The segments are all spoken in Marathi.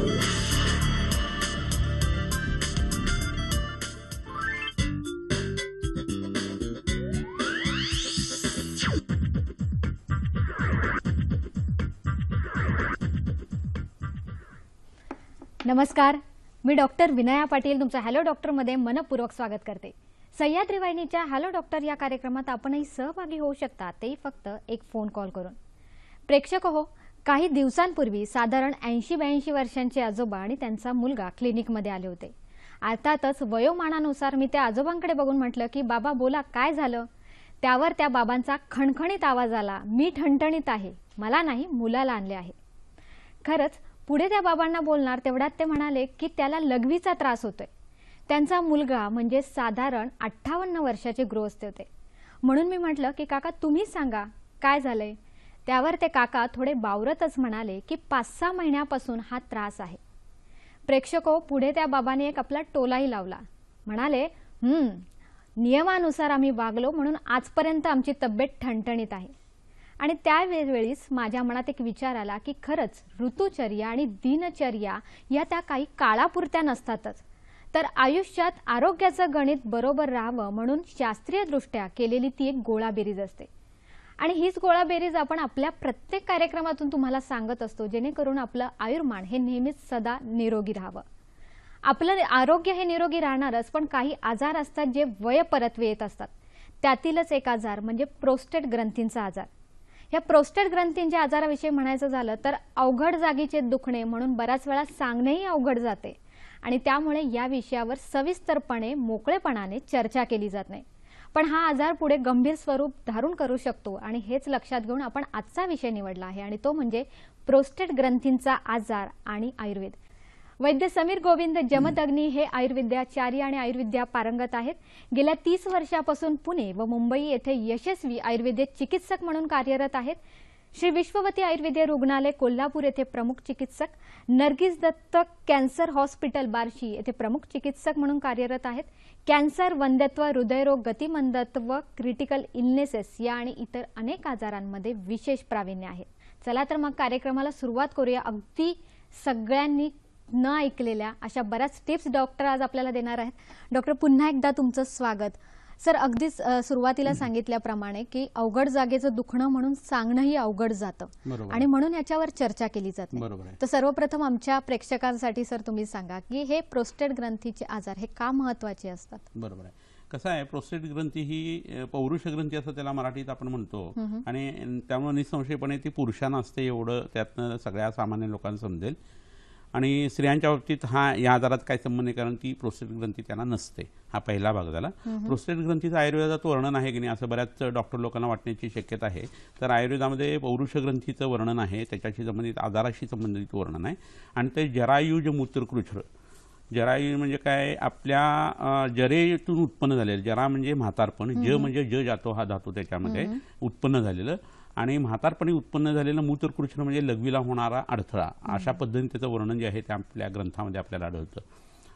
नमस्कार, मी डॉक्टर विनया पाटील तुमचं हॅलो डॉक्टर मध्ये मनपूर्वक स्वागत करते। सह्याद्री वाहिनीच्या हॅलो डॉक्टर या कार्यक्रमात आपणही सहभागी होऊ शकता, ते फक्त एक फोन कॉल करून। प्रेक्षक हो, काही दिवसांपूर्वी साधारण 80-82 वर्षांचे आजोबा आणि त्यांचा मुलगा क्लिनिकमध्ये आले होते। अर्थातच वयोमानानुसार मी त्या आजोबांकडे बघून म्हटलं की बाबा बोला काय झालं। त्यावर त्या बाबांचा खणखणीत आवाज आला, मी ठणठणीत आहे, मला नाही मुलाला आणले आहे। खरंच पुढे त्या बाबांना बोलणार तेवढ्यात ते म्हणाले की त्याला लघवीचा त्रास होतोय। त्यांचा मुलगा म्हणजे साधारण 58 वर्षाचे गृहस्थ होते। म्हणून मी म्हटलं की काका तुम्हीच सांगा काय झालंय। त्यावर ते काका थोडे बावरतच म्हणाले की 5-6 महिन्यापासून हा त्रास आहे। प्रेक्षको, पुढे त्या बाबांनी एक आपला टोलाही लावला, म्हणाले नियमानुसार आम्ही वागलो म्हणून आजपर्यंत आमची तब्येत ठणठणीत आहे। आणि त्यावेळेस माझ्या मनात एक विचार आला की खरंच ऋतुचर्या आणि दिनचर्या या त्या काही काळापुरत्या नसतातच, तर आयुष्यात आरोग्याचं गणित बरोबर राहावं म्हणून शास्त्रीयदृष्ट्या केलेली ती एक गोळाबेरीज असते। आणि हीच गोळाबेरीज आपण आपल्या प्रत्येक कार्यक्रमातून तुम्हाला सांगत असतो, जेणेकरून आपलं आयुर्मान हे नेहमीच सदा निरोगी राहावं। आपलं आरोग्य हे निरोगी राहणारच, पण काही आजार असतात जे वयपरत्वे येत असतात। त्यातीलच एक आजार म्हणजे प्रोस्टेट ग्रंथींचा आजार। या प्रोस्टेट ग्रंथींच्या आजाराविषयी म्हणायचं झालं तर अवघड जागीचे दुखणे म्हणून बऱ्याच वेळा सांगणेही अवघड जाते आणि त्यामुळे या विषयावर सविस्तरपणे मोकळेपणाने चर्चा केली जात नाही। पण हा आजार पुढे गंभीर स्वरूप धारण करू शकतो आणि हेच लक्षात घेऊन आपण आजचा विषय निवडला आहे आणि तो म्हणजे प्रोस्टेट ग्रंथींचा आजार आणि आयुर्वेद। वैद्य समीर गोविंद जमदग्नी हे आयुर्वेदाचार्य आणि आयुर्विद्या पारंगत आहेत। गेल्या 30 वर्षापासून पुणे व मुंबई येथे यशस्वी आयुर्वेदिक चिकित्सक म्हणून कार्यरत आहेत। श्री विश्ववती आयुर्वेद रुग्णालय कोल्हापूर येथे प्रमुख चिकित्सक, नर्गिस दत्त कॅन्सर हॉस्पिटल बार्शी येथे प्रमुख चिकित्सक म्हणून कार्यरत आहेत। कॅन्सर, वंध्यत्व, हृदयरोग, गतिमंदत्व, क्रिटिकल इलनेसेस या आणि इतर अनेक आजारांमध्ये विशेष प्रावीण्य आहे। चला तर मग कार्यक्रमाला सुरुवात करूया। अगदी सगळ्यांनी न ऐकलेल्या अशा बऱ्याच टिप्स डॉक्टर आज आपल्याला देणार आहेत। डॉक्टर पुन्हा एकदा तुमचं स्वागत। सर, अगदीच सुरुवातीला सांगितल्याप्रमाणे की अवघड जागेचं दुखणं म्हणून सांगणंही अवघड जातं आणि म्हणून याच्यावर चर्चा केली जाते। तर सर्वप्रथम आमच्या प्रेक्षकांसाठी सर तुम्ही सांगा की हे प्रोस्टेट ग्रंथीचे आजार हे का महत्त्वाचे असतात। बरोबर आहे। कसं आहे, प्रोस्टेट ग्रंथी ही पौरुष ग्रंथी असं त्याला मराठीत आपण म्हणतो आणि त्यामुळे निसंशयपणे ती पुरुषांना असते एवढं त्यातनं सगळ्या सामान्य लोकांना समजेल। आणि स्त्रियांच्या बाबतीत या आजारात काय संबंध आहे, कारण ती प्रोस्टेट ग्रंथी त्यांना नसते। हा पहिला भाग झाला। प्रोस्टेट ग्रंथीचं आयुर्वेदात वर्णन आहे की नाही असं बऱ्याच डॉक्टर लोकांना वाटण्याची शक्यता आहे। तर आयुर्वेदामध्ये पौरुष ग्रंथीचं वर्णन आहे, त्याच्याशी संबंधित आजाराशी संबंधित वर्णन आहे आणि ते जरायुज मूत्रकृच्छ्र। जरायू म्हणजे काय, आपल्या जरेतून उत्पन्न झालेलं, जरा म्हणजे म्हातारपण, ज म्हणजे ज जातो हा धातू त्याच्यामध्ये उत्पन्न झालेलं, आणि म्हातारपणी उत्पन्न झालेलं मूत्रकृच्छ्र म्हणजे लघवीला होणारा अडथळा। अशा पद्धतीने त्याचं वर्णन जे आहे ते आपल्या ग्रंथामध्ये आपल्याला आढळतं।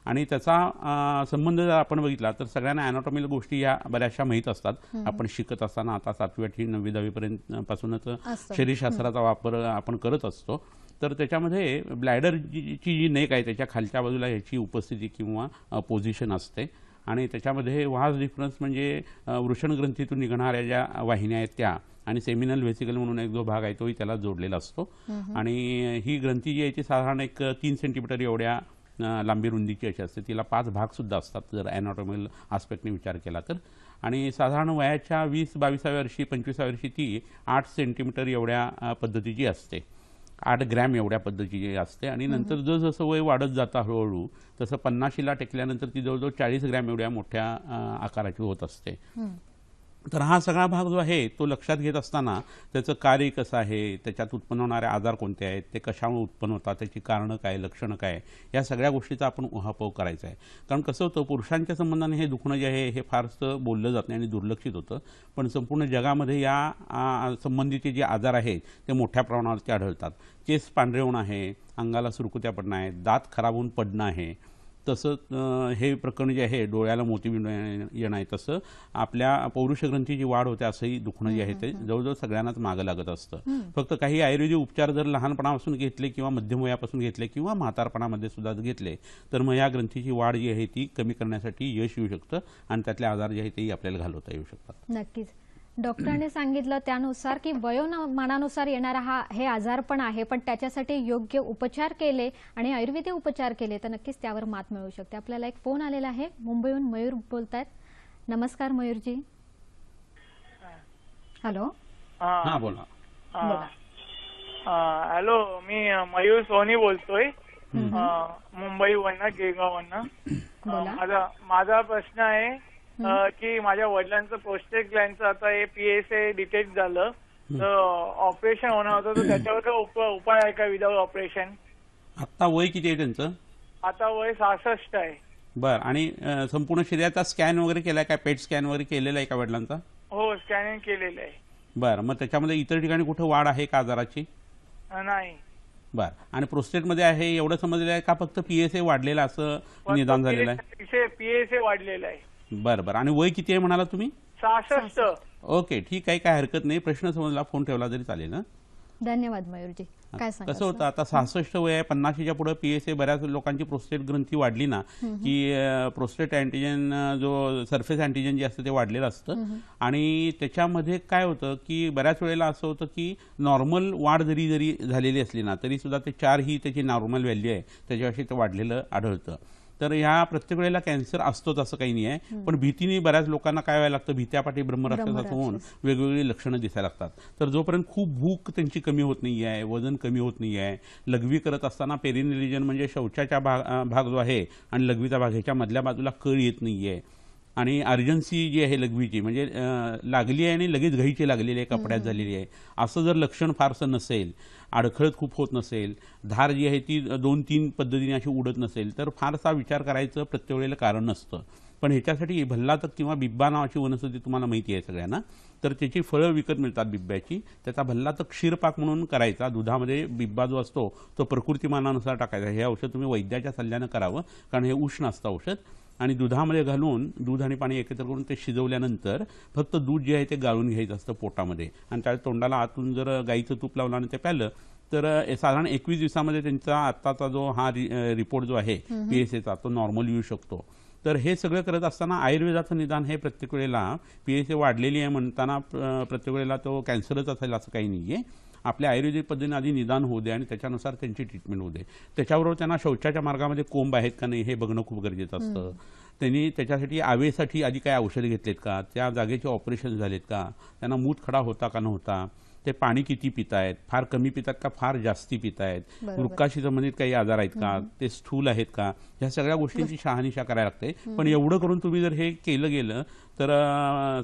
आणि त्याचा संबंध जर आपण बघितला तर सगळ्यांना अॅनाटॉमिकल गोष्टी या बऱ्याचशा माहीत असतात। आपण शिकत असताना आता 7वी 8वी 9वी 10वी पर्यंत पासूनच शरीरशास्त्राचा वापर आपण करत असतो। तर त्याच्यामध्ये ब्लॅडरची जी नेक आहे त्याच्या खालच्या बाजूला याची उपस्थिती किंवा पोझिशन असते आणि त्याच्यामध्ये वास डिफरन्स म्हणजे वृषणग्रंथीतून निघणाऱ्या ज्या वाहिन्या आहेत त्या आणि सेमिनल व्हेसिकल म्हणून एक जो भाग आहे तोही त्याला जोडलेला असतो। आणि ही ग्रंथी जी आहे ती साधारण एक 3 सेंटीमीटर एवढ्या लांबी रुंदीची अशी असते। तिला 5 भाग सुद्धा असतात जर अॅनाटॉमिकल आस्पेक्टने विचार केला तर। आणि साधारण वयाच्या 20-22व्या वर्षी 25व्या वर्षी ती 8 सेंटीमीटर एवढ्या पद्धतीची असते, 8 ग्रॅम एवढ्या पद्धतीची असते। आणि नंतर जसं वय वाढत जातं हळूहळू तसं 50शीला टेकल्यानंतर ती जवळजवळ 40 ग्रॅम एवढ्या मोठ्या आकाराची होत असते। तर हा सगळा भाग जो आहे तो लक्षात घेत असताना त्याचं कार्य कसं आहे, त्याच्यात उत्पन्न होणारे आजार कोणते आहेत, ते कशामुळे उत्पन्न होतात, त्याची कारणं काय, लक्षणं काय, या सगळ्या गोष्टीचा आपण उहापोह करायचा आहे। कारण कसं होतं, पुरुषांच्या संबंधाने हे दुखणं जे आहे हे फारसं बोललं जात नाही आणि दुर्लक्षित होतं, पण संपूर्ण जगामध्ये या संबंधीचे जे आजार आहेत ते मोठ्या प्रमाणावरती आढळतात। केस पांढरे होणं आहे, अंगाला सुरकुत्या पडणं आहे, दात खराब होऊन पडणं आहे, तसं हे प्रकरण जे आहे डोळ्याला मोतीबिंदू येणं आहे, तसं आपल्या पौरुष ग्रंथीची वाढ होते असंही दुखणं जे आहे ते जवळजवळ सगळ्यांनाच मागं लागत असतं. फक्त काही आयुर्वेदिक उपचार जर लहानपणापासून घेतले किंवा मध्यम वयापासून घेतले किंवा म्हातारपणामध्ये सुद्धा घेतले तर मग या ग्रंथीची वाढ जी आहे ती कमी करण्यासाठी यश येऊ शकतं आणि त्यातले आजार जे आहे तेही आपल्याला घालवता येऊ शकतात. नक्कीच. डॉक्टरांनी सांगितलं त्यानुसार की वयोमानानुसार येणारा हे आजार पण आहे, पण त्याच्यासाठी योग्य उपचार केले आणि आयुर्वेदिक उपचार केले तर नक्कीच त्यावर मात मिळू शकते. आपल्याला एक फोन आलेला आहे, मुंबईहून मयूर बोलतायत. नमस्कार मयूरजी. हॅलो. हा बोला. हॅलो, मी मयूर सोनी बोलतोय मुंबईवरनं, गिरगाववरनं. माझा प्रश्न आहे की माझ्या वडिलांचं प्रोस्टेट ग्लँडचं आता हे PSA डिटेक्ट झालं, तर ऑपरेशन होणार होतं, तर त्याच्यावर उपाय आहे का विदाउट ऑपरेशन? आता वय किती आहे त्यांचं? आता वय 66 आहे. बर. आणि संपूर्ण शरीराचा स्कॅन वगैरे केलाय का? पेट स्कॅन वगैरे केलेला आहे का वडिलांचा? हो, स्कॅनिंग केलेलं आहे. बर. मग त्याच्यामध्ये इतर ठिकाणी कुठे वाढ आहे का आजाराची? नाही. बर. आणि प्रोस्टेटमध्ये आहे एवढं समजलेलं आहे का फक्त PSA वाढलेला असं निदान झालेलं आहे? PSA वाढलेला आहे. बरं बरं. आणि वय किती आहे म्हणाला तुम्ही? 66. ओके, ठीक आहे, काय हरकत नाही. प्रश्न समजला, फोन ठेवला तरी चालेल ना. धन्यवाद मयूरजी. काय सांगा? कसं होतं आता 66 वय आहे, 50च्या पुढे PSA बऱ्याच लोकांची प्रोस्टेट ग्रंथी वाढली ना की प्रोस्टेट अँटीजन जो सरफेस अँटीजन जे असतं ते वाढलेलं असतं आणि त्याच्यामध्ये काय होतं की बऱ्याच वेळेला असं होतं की नॉर्मल वाढ जरी झालेली असली ना तरी सुद्धा ते 4 ही त्याची नॉर्मल व्हॅल्यू आहे, त्याच्याविषयी ते वाढलेलं आढळतं. तर ह्या प्रत्येक वेळेला कॅन्सर असतोच असं काही नाही आहे, पण भीतीने बऱ्याच लोकांना काय व्हायला लागतं, भीत्यापाठी ब्रह्मराक्षस होऊन वेगवेगळी लक्षणं दिसायला लागतात. तर जोपर्यंत खूप भूक त्यांची कमी होत नाही आहे, वजन कमी होत नाही आहे, लघवी करत असताना पेरिनियल रिजन म्हणजे शौचाचा भाग जो आहे आणि लघवीचा भाग ह्याच्या मधल्या बाजूला कळ येत नाही आहे आणि अर्जन्सी जी आहे लघवीची म्हणजे लागली आहे आणि लगेच घाईची लागलेली आहे, कपड्यात झालेली आहे, असं जर लक्षण फारसं नसेल, अडखळत खूप होत नसेल, धार जी आहे ती 2-3 पद्धतीने अशी उडत नसेल तर फारसा विचार करायचं प्रत्येक वेळेला कारण नसतं. पण ह्याच्यासाठी भल्लातक किंवा बिब्बा नावाची वनस्पती तुम्हाला माहिती आहे सगळ्यांना, तर त्याची फळं विकत मिळतात बिब्ब्याची. त्याचा भल्लातक क्षीरपाक म्हणून करायचा, दुधामध्ये बिब्बा जो असतो तो प्रकृतिमानानुसार टाकायचा. हे औषध तुम्ही वैद्याच्या सल्ल्यानं करावं, कारण हे उष्ण असतं औषध. आणि दुधामध्ये घालून दूध आणि पाणी एकत्र करून ते शिजवल्यानंतर फक्त दूध जे आहे ते गाळून घ्यायचं असतं पोटामध्ये आणि त्या तोंडाला आतून जर गाईचं तूप लावलं आणि ते प्यालं तर साधारण 21 दिवसामध्ये त्यांचा आत्ताचा जो हा रिपोर्ट जो आहे PSAचा तो नॉर्मल येऊ शकतो. तर हे सगळं करत असताना आयुर्वेदाचं निदान हे प्रत्येक वेळेला PSA वाढलेली आहे म्हणताना प्रत्येक वेळेला तो कॅन्सरच असेल असं काही नाही आहे. आपल्या आयुर्वेदिक पद्धतीने आधी निदान होऊ दे आणि त्याच्यानुसार त्यांची ट्रीटमेंट होऊ दे. त्याच्याबरोबर त्यांना शौचाच्या मार्गामध्ये कोंब आहेत का नाही हे बघणं खूप गरजेचं असतं. त्यांनी त्याच्यासाठी आवेसाठी आधी काय औषध घेतलेत का, त्या जागेचे ऑपरेशन झालेत का, त्यांना मूत खडा होता का नव्हता, ते पाणी किती पितायत, फार कमी पितात का फार जास्ती पितायत, वृक्काशी संबंधित काही आजार आहेत का, ते स्थूल आहेत का, ह्या सगळ्या गोष्टींची शहानिशा करायला लागते. पण एवढं करून तुम्ही जर हे केलं गेलं तर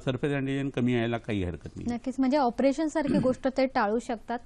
सरफेस अँटीजन कमी यायला काही हरकत नाही. नक्कीच. म्हणजे ऑपरेशन सारखी गोष्ट ते टाळू शकतात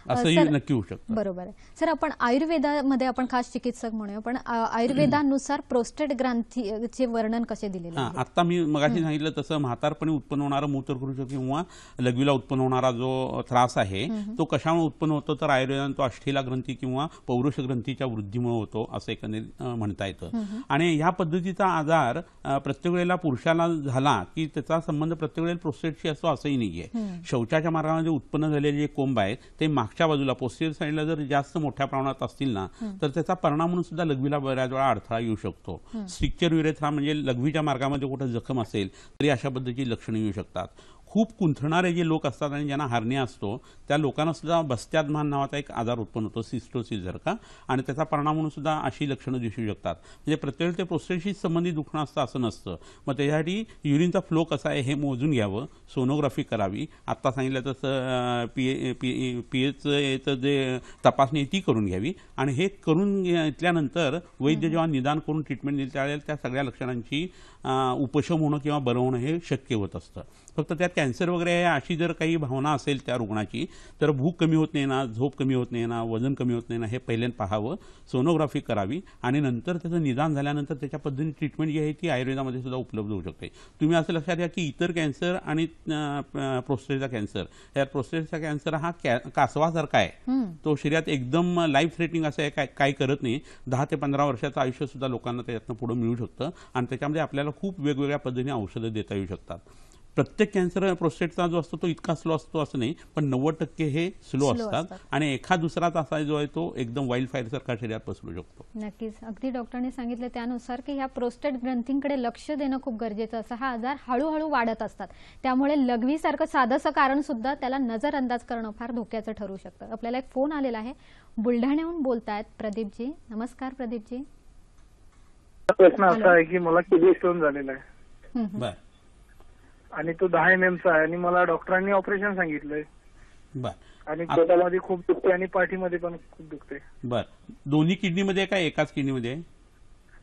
असंही नक्की होऊ शकतं. बरोबर आहे सर. आपण आयुर्वेदामध्ये आपण खास चिकित्सक म्हणूया, पण आयुर्वेदानुसार प्रोस्टेट ग्रंथीचे वर्णन कसे दिलेले आहे? आता मी मगाशी सांगितलं तसं म्हातारपणी उत्पन्न होणारा मूत्रकृश किंवा लघवीला उत्पन्न होणारा जो त्रास आहे तो कशामुळे उत्पन्न होतो तर आयुर्वेदाने तो अष्ठीला ग्रंथी किंवा पौरुष ग्रंथीच्या वृद्धीमुळे होतो असं एकंदरीत म्हणता येतं. आणि ह्या पद्धतीचा आजार प्रत्येक वेळेला पुरुषाला झाला की त्याचा संबंध प्रत्येक वेळेला प्रोस्टेटशी असतो असंही नाहीये. शौचाच्या मार्गामध्ये उत्पन्न झालेले जे कोंब आहेत ते मागच्या बाजूला पोस्टीरियर साईडला जर जास्त मोठ्या प्रमाणात असतील ना तर त्याचा परिणाम म्हणून सुद्धा लघवीला बऱ्याच वेळा अडथळा येऊ शकतो. स्ट्रिक्चर युरेथ्रा म्हणजे लघवीच्या मार्गामध्ये कुठे जखम असेल तरी अशा पद्धतीची लक्षणं येऊ शकतात. खूप कुंथणारे जे लोक असतात आणि ज्यांना हार्निया असतो त्या लोकांना सुद्धा बस्त्यादमान नावाचा एक आजार उत्पन्न होतो, सिस्टोसिस जर का, आणि त्याचा परिणाम म्हणून सुद्धा अशी लक्षणं दिसू शकतात. म्हणजे प्रत्येक ते प्रोस्टेटशी संबंधित दुखणं असतं असं नसतं. मग त्याच्यासाठी युरिनचा फ्लो कसा आहे हे मोजून घ्यावं, सोनोग्राफी करावी, आत्ता सांगितलं तसं PSAचं जे तपासणी ती करून घ्यावी आणि हे करून घेतल्यानंतर वैद्य जेव्हा निदान करून ट्रीटमेंट देईल त्यावेळेला त्या सगळ्या लक्षणांची उपशम होणं किंवा बरं होणं हे शक्य होत असतं. फक्त त्यात कॅन्सर वगैरे आहे अशी जर काही भावना असेल त्या रुग्णाची तर भूक कमी होत नाही ना, झोप कमी होत नाही ना, वजन कमी होत नाही ना, हे पहिल्यांदा पाहावं, सोनोग्राफी करावी आणि नंतर त्याचं निदान झाल्यानंतर त्याच्या पद्धतीने ट्रीटमेंट जी आहे ती आयुर्वेदामध्ये सुद्धा उपलब्ध होऊ शकते. तुम्ही असं लक्षात घ्या की इतर कॅन्सर आणि प्रोस्टेटचा कॅन्सर, यात प्रोस्टेटचा कॅन्सर हा कासवासारखा आहे. तो शरीरात एकदम लाईफ थ्रेटनिंग असं आहे, काय करत नाही. 10 ते 15 वर्षाचं आयुष्य सुद्धा लोकांना त्याच्यातनं पुढे मिळू शकतं आणि त्याच्यामध्ये आपल्याला खूप वेगवेगळ्या पद्धतीने औषधं देता येऊ शकतात. प्रत्येक कॅन्सर प्रोस्टेटचा जो असतो तो इतका स्लो असतो असं नाही, पण 90% हे स्लो असतात आणि एखाद दुसराच असा जो आहे तो एकदम वाईल्ड फायर सारखा शरीरात पसरू शकतो. नक्कीच. अगदी डॉक्टरांनी सांगितलं त्यानुसार की ह्या प्रोस्टेट ग्रंथींकडे लक्ष देणं खूप गरजेचं असं. हा आजार हळूहळू वाढत असतात, त्यामुळे लघवीसारखं साधंसं कारण सुद्धा त्याला नजरअंदाज करणं फार धोक्याचं ठरू शकतं. आपल्याला एक फोन आलेला आहे, बुलढाण्याहून बोलतायत प्रदीपजी. नमस्कार प्रदीपजी. प्रश्न असा आहे की मला किडनी स्टोन झालेला आहे बर आणि तो 10 mm चा आहे आणि मला डॉक्टरांनी ऑपरेशन सांगितलंय बर आणि पोटामध्ये खूप दुखते आणि पाठीमध्ये पण खूप दुखते. बर दोन्ही किडनीमध्ये काय एकाच किडनीमध्ये?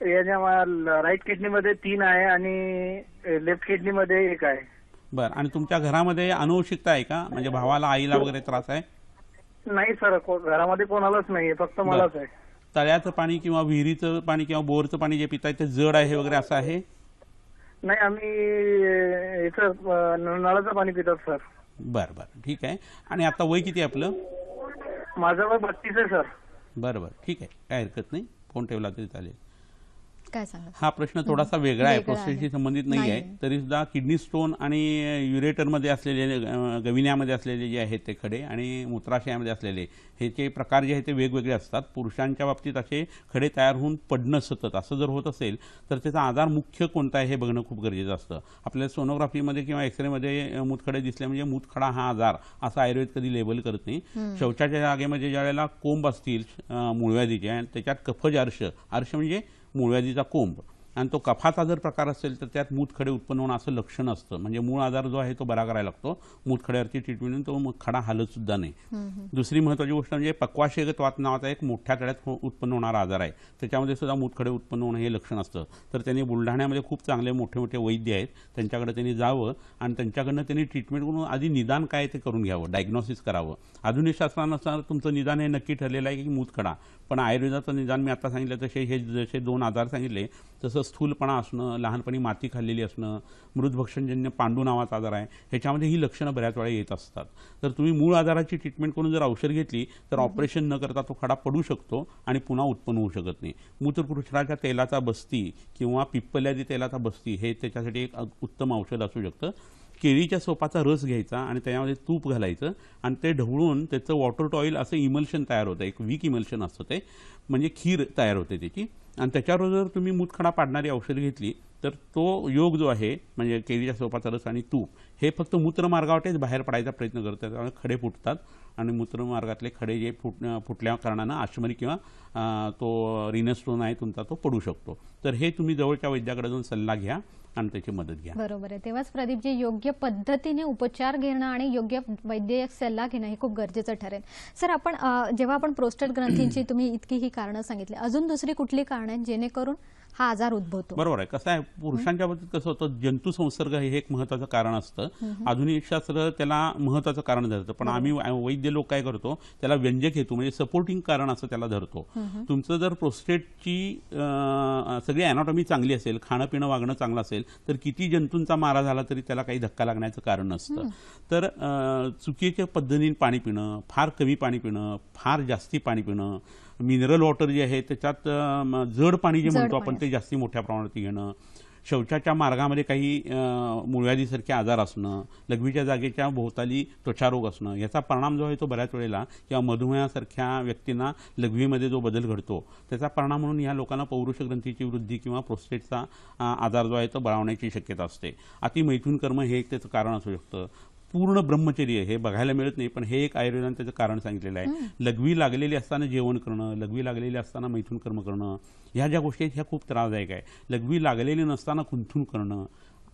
याच्या राईट किडनीमध्ये 3 आहे आणि लेफ्ट किडनीमध्ये 1 आहे. बर आणि तुमच्या घरामध्ये अनुवंशिकता आहे का, म्हणजे भावाला आईला वगैरे त्रास आहे? नाही सर, घरामध्ये कोणालाच नाहीये, फक्त मलाच आहे. तळ्याचं पाणी किंवा विहिरीचं पाणी किंवा बोरचं पाणी जे पिताय ते जड आहे वगैरे असं आहे? नाही, आम्ही नळाचं पाणी पितात सर. बर बर ठीक आहे. आणि आता वय किती आहे आपलं? माझं वय 32 आहे सर. बरं बरं ठीक आहे, काय हरकत नाही, फोन ठेवला तरी चालेल. काय सांगा? हा प्रश्न थोडासा वेगळा आहे, प्रोस्टेटशी संबंधित नाही आहे. तरी सुद्धा किडनी स्टोन आणि युरेटरमध्ये असलेले, गविण्यामध्ये असलेले जे आहेत ते खडे आणि मूत्राशयामध्ये असलेले ह्याचे प्रकार जे आहेत ते वेगवेगळे असतात. पुरुषांच्या बाबतीत असे खडे तयार होऊन पडणं सतत असं जर होत असेल तर त्याचा आजार मुख्य कोणता आहे हे बघणं खूप गरजेचं असतं. आपल्याला सोनोग्राफीमध्ये किंवा एक्सरेमध्ये मूतखडे दिसले म्हणजे मूतखडा हा आजार असं आयुर्वेद कधी लेबल करत नाही. शौचाच्या जागेमध्ये ज्या वेळेला कोंब असतील मूळव्याधीचे आणि त्याच्यात कफज अर्श म्हणजे मूळव्याधीचा कोंब आणि तो कफाचा जर प्रकार असेल तर त्यात मूतखडे उत्पन्न होणं असं लक्षण असतं. म्हणजे मूळ आजार जो आहे तो बरा करायला लागतो, मूतखड्यावरची ट्रीटमेंट तो मग खडा हालत सुद्धा नाही. दुसरी महत्त्वाची गोष्ट म्हणजे पक्वाशयगत नावाचा एक मोठ्या तळ्यात उत्पन्न होणारा आजार आहे, त्याच्यामध्ये सुद्धा मूतखडे उत्पन्न होणं हे लक्षण असतं. तर त्यांनी बुलढाण्यामध्ये खूप चांगले मोठे मोठे वैद्य आहेत, त्यांच्याकडे त्यांनी जावं आणि त्यांच्याकडनं त्यांनी ट्रीटमेंट करून आधी निदान काय ते करून घ्यावं, डायग्नोसिस करावं. आधुनिक शास्त्रानुसार तुमचं निदान हे नक्की ठरलेलं आहे की मूतखडा, पण आयुर्वेदाचं निदान मी आता सांगितलं तसे हे जसे 2 आजार सांगितले तसं स्थूलपणा असणं, लहानपणी माती खाल्लेली असणं, मृतभक्षणजन्य पांडू नावाचा आजार आहे, ह्याच्यामध्ये ही लक्षणं बऱ्याच वेळा येत असतात. तर तुम्ही मूळ आजाराची ट्रीटमेंट करून जर औषध घेतली तर ऑपरेशन न करता तो खडा पडू शकतो आणि पुन्हा उत्पन्न होऊ शकत नाही. मूत्रपुरुषाच्या तेलाचा बस्ती किंवा पिप्पल्यादी तेलाचा बस्ती हे त्याच्यासाठी एक उत्तम औषध असू शकतं. केळीच्या सोपाचा रस घ्यायचा आणि त्याच्यामध्ये तूप घालायचं आणि ते ढवळून त्याचं वॉटर टॉईल असं इमल्शन तयार होतं, एक वीक इमल्शन असतं ते, म्हणजे खीर तयार होते त्याची. आणि त्याच्यावर जर तुम्ही मूतखडा पाडणारी औषध घेतली तर तो योग जो आहे म्हणजे केळीच्या सोपाचा रस आणि तूप हे फक्त मूत्रमार्गावाटेच बाहेर पडायचा प्रयत्न करतात, त्यामुळे खडे फुटतात आणि मूत्रमार्गातले खडे जे फुटल्या कारणानं आश्मरी किंवा तो रिनस स्टोन आहे तुमचा तो पडू शकतो. तर हे तुम्ही जवळच्या वैद्याकडे जाऊन सल्ला घ्या आणि त्याची मदत घ्या. बरोबर आहे. तेव्हाच प्रदीपजी योग्य पद्धतीने उपचार घेणं आणि योग्य वैद्यकीय सल्ला घेणं हे खूप गरजेचं ठरेल. सर, आपण जेव्हा आपण प्रोस्टेट ग्रंथींची तुम्ही इतकी ही कारणं सांगितली, अजून दुसरी कुठली कारणं आहेत जेणेकरून हा आजार उद्भवतो? बरोबर आहे. कसं आहे, पुरुषांच्या बाबतीत कसं होतं, जंतू संसर्ग हे एक महत्त्वाचं कारण असतं. आधुनिक शास्त्र त्याला महत्त्वाचं कारण धरतं, पण आम्ही वैद्य लोक काय करतो त्याला व्यंजक हेतू म्हणजे सपोर्टिंग कारण असं त्याला धरतो. तुमचं जर प्रोस्टेटची सगळी अॅनाटॉमी चांगली असेल, खाणं पिणं वागणं चांगलं असेल तर किती जंतूंचा मारा झाला तरी त्याला काही धक्का लागण्याचं कारण नसतं. तर चुकीच्या पद्धतीने पाणी पिणं, फार कमी पाणी पिणं, फार जास्ती पाणी पिणं, मिनरल वॉटर जे आहे त्याच्यात जड पाणी जे म्हणतो आपण ते जास्ती मोठ्या प्रमाणात घेणं, शौचाच्या मार्गामध्ये काही मूळव्याधीसारखे आजार असणं, लघवीच्या जागेच्या भोवताली त्वचारोग असणं, याचा परिणाम जो आहे तो बऱ्याच वेळेला किंवा मधुमेहासारख्या व्यक्तींना लघवीमध्ये जो बदल घडतो त्याचा परिणाम म्हणून या लोकांना पौरुष ग्रंथीची वृद्धी किंवा प्रोस्टेटचा आजार जो आहे तो बळावण्याची शक्यता असते. अतिमैथुन कर्म हे एक त्याचं कारण असू शकतं. पूर्ण ब्रह्मचर्य हे बघायला मिळत नाही, पण हे एक आयुर्वेदाने त्याचं कारण सांगितलेलं आहे. लघवी लागलेली असताना जेवण करणं, लघवी लागलेली असताना मैथून कर्म करणं, ह्या ज्या गोष्टी आहेत ह्या खूप त्रासदायक आहे. लघवी लागलेली नसताना कुंथून करणं,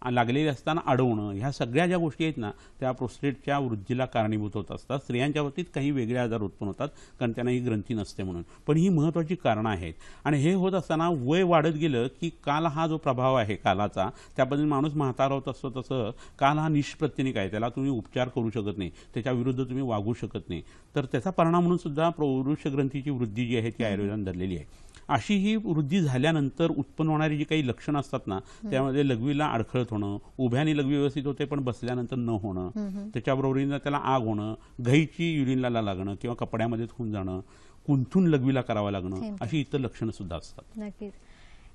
लागलेली असताना अडवणं, ह्या सगळ्या ज्या गोष्टी आहेत ना त्या प्रोस्टेटच्या वृद्धीला कारणीभूत होत असतात. स्त्रियांच्या बाबतीत काही वेगळे आजार उत्पन्न होतात कारण त्यांना ही ग्रंथी नसते म्हणून, पण ही महत्त्वाची कारणं आहेत. आणि हे होत असताना वय वाढत गेलं की काल हा जो प्रभाव आहे कालाचा, त्याबद्दल माणूस म्हातारा होत असतो तसं काल हा निष्प्रत्यनिक आहे, त्याला तुम्ही उपचार करू शकत नाही, त्याच्याविरुद्ध तुम्ही वागू शकत नाही. तर त्याचा परिणाम म्हणून सुद्धा पौरुष ग्रंथीची वृद्धी जी आहे ती आयुर्वेदाने धरलेली आहे. अशी ही वृद्धी झाल्यानंतर उत्पन्न होणारी जी काही लक्षणं असतात ना त्यामध्ये लघवीला अडखळत होणं, उभ्याने लघवी व्यवस्थित होते पण बसल्यानंतर न होणं, त्याच्याबरोबरीनं त्याला आग होणं, घाईची युरिनला लागणं किंवा कपड्यामध्ये होऊन जाणं, कुंथून लघवीला करावं लागणं, अशी इतर लक्षणं सुद्धा असतात. नक्कीच.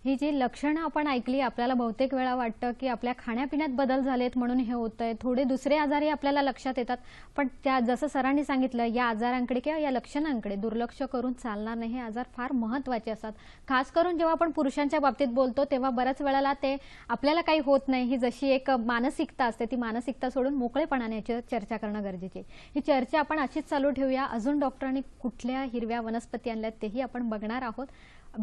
ही जी लक्षणं आपण ऐकली, आपल्याला बहुतेक वेळा वाटतं की आपल्या खाण्यापिण्यात बदल झालेत म्हणून हे होतंय. थोडे दुसरे आजारही आपल्याला लक्षात येतात, पण त्या जसं सरांनी सांगितलं या आजारांकडे किंवा या लक्षणांकडे दुर्लक्ष करून चालणार नाही. हे आजार फार महत्त्वाचे असतात. खास करून जेव्हा आपण पुरुषांच्या बाबतीत बोलतो तेव्हा बऱ्याच वेळेला ते आपल्याला काही होत नाही ही जशी एक मानसिकता असते ती मानसिकता सोडून मोकळेपणाने याची चर्चा करणं गरजेचे आहे. ही चर्चा आपण अशीच चालू ठेवूया. अजून डॉक्टरांनी कुठल्या हिरव्या वनस्पती आणल्यात तेही आपण बघणार आहोत.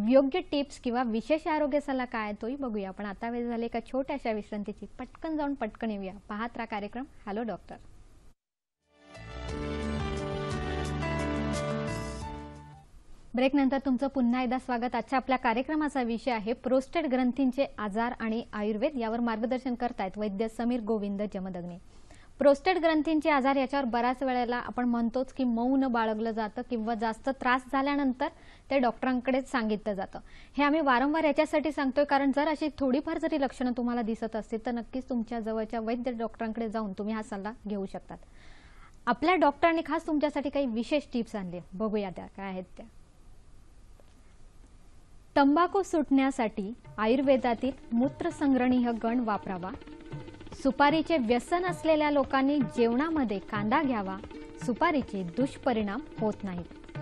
योग्य टिप्स किंवा विशेष आरोग्य सल्ला काय आहे तोही बघूया. आपण आता वेळ झाले एका छोट्याशा विश्रांतीची. पटकन जाऊन पटकन येऊया. पाहत राहा कार्यक्रम हॅलो डॉक्टर. ब्रेक नंतर तुमचं पुन्हा एकदा स्वागत. आजच्या आपल्या कार्यक्रमाचा विषय आहे प्रोस्टेट ग्रंथींचे आजार आणि आयुर्वेद. यावर मार्गदर्शन करतायत वैद्य समीर गोविंद जमदग्नी. प्रोस्टेट ग्रंथींचे आजार याच्यावर बऱ्याच वेळेला आपण म्हणतोच की मौन बाळगलं जातं किंवा जास्त त्रास झाल्यानंतर ते डॉक्टरांकडेच सांगितलं जातं. हे आम्ही वारंवार याच्यासाठी सांगतोय कारण जर अशी थोडीफार जरी लक्षणं तुम्हाला दिसत असतील तर नक्कीच तुमच्या जवळच्या वैद्य डॉक्टरांकडे जाऊन तुम्ही हा सल्ला घेऊ शकतात. आपल्या डॉक्टरांनी खास तुमच्यासाठी काही विशेष टिप्स आणले, बघूया त्या काय आहेत त्या. तंबाखू सुटण्यासाठी आयुर्वेदातील मूत्रसंग्रहणीय गण वापरावा. सुपारीचे व्यसन असलेल्या लोकांनी जेवणामध्ये कांदा घ्यावा. सुपारीचे दुष्परिणाम होत नाहीत.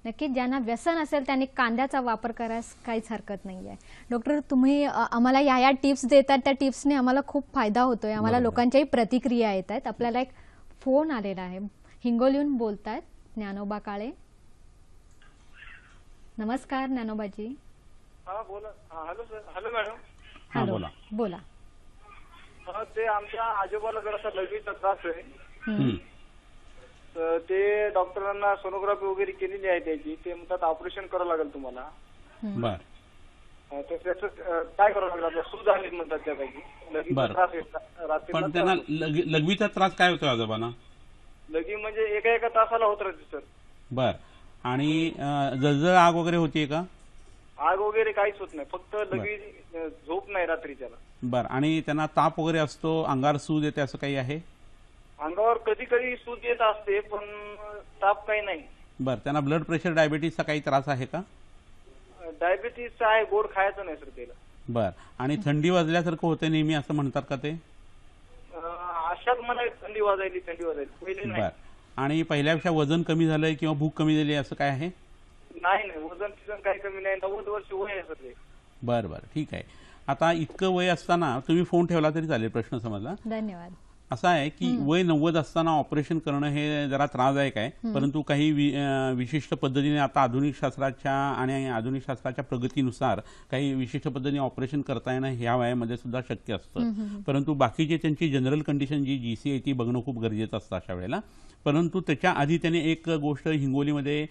नक्कीच ज्यांना व्यसन असेल त्यांनी कांद्याचा वापर करायस काहीच हरकत नाही आहे. डॉक्टर तुम्ही आम्हाला या टिप्स देतात, त्या टिप्सने आम्हाला खूप फायदा होतोय. आम्हाला लोकांच्याही प्रतिक्रिया येत आहेत. आपल्याला एक फोन आलेला आहे. हिंगोलीहून बोलतायत ज्ञानोबा काळे. नमस्कार ज्ञानोबाजी. बोला. Hello sir. Hello madam. Hello बोला. ते आमच्या आजोबाला जरासा लघवीचा त्रास आहे. तर ते डॉक्टरांना सोनोग्राफी वगैरे केलेली आहे त्याची. ते म्हणतात ऑपरेशन करावं लागेल तुम्हाला. तर त्याचं काय करावं लागेल? सूज आली म्हणतात त्यापैकी. लघवीचा त्रास आहे. पण त्यांना लघवीचा त्रास काय होतो आजोबांना? लघवी म्हणजे एका तासाला होत राहते सर. बर. आणि जळजळ आग वगैरे होतीये का? आग वगैरे काहीच होत नाही, फक्त लघवी झोप नाही रात्री त्याला. बर. आणि त्यांना ताप वगैरे असतो, अंगावर सूज येते असं काही आहे? अंगावर कधी कधी सूज येत असते पण ताप काही नाही. बर. त्यांना ब्लड प्रेशर डायबिटीसचा काही त्रास आहे का? डायबिटीसचा आहे, गोड खायचं नाही सर त्याला. बर. आणि थंडी वाजल्यासारखं होते नेहमी असं म्हणतात का ते? अशात मला थंडी वाजायली पहिले नाही. बर. आणि पहिल्यापेक्षा वजन कमी झालंय किंवा भूक कमी झाली असं काय आहे? नाही वजन काही कमी नाही. 90 वर्ष वय आहे सर ते. बर बर ठीक आहे. आता इतकं वय असताना तुम्ही फोन ठेवला तरी चालेल, प्रश्न समजला. धन्यवाद. असं आहे की वय 90 असताना ऑपरेशन करणं हे जरा त्रासदायक आहे, परंतु काही विशिष्ट पद्धतीने आता आधुनिक शास्त्राच्या प्रगतीनुसार काही विशिष्ट पद्धतीने ऑपरेशन करता येणं ह्या वयामध्ये सुद्धा शक्य असतं. परंतु बाकीचे त्यांची जनरल कंडिशन जी GC आहे ती बघणं खूप गरजेचं असतं अशा वेळेला. परंतु त्याच्या आधी त्याने एक गोष्ट हिंगोलीमध्ये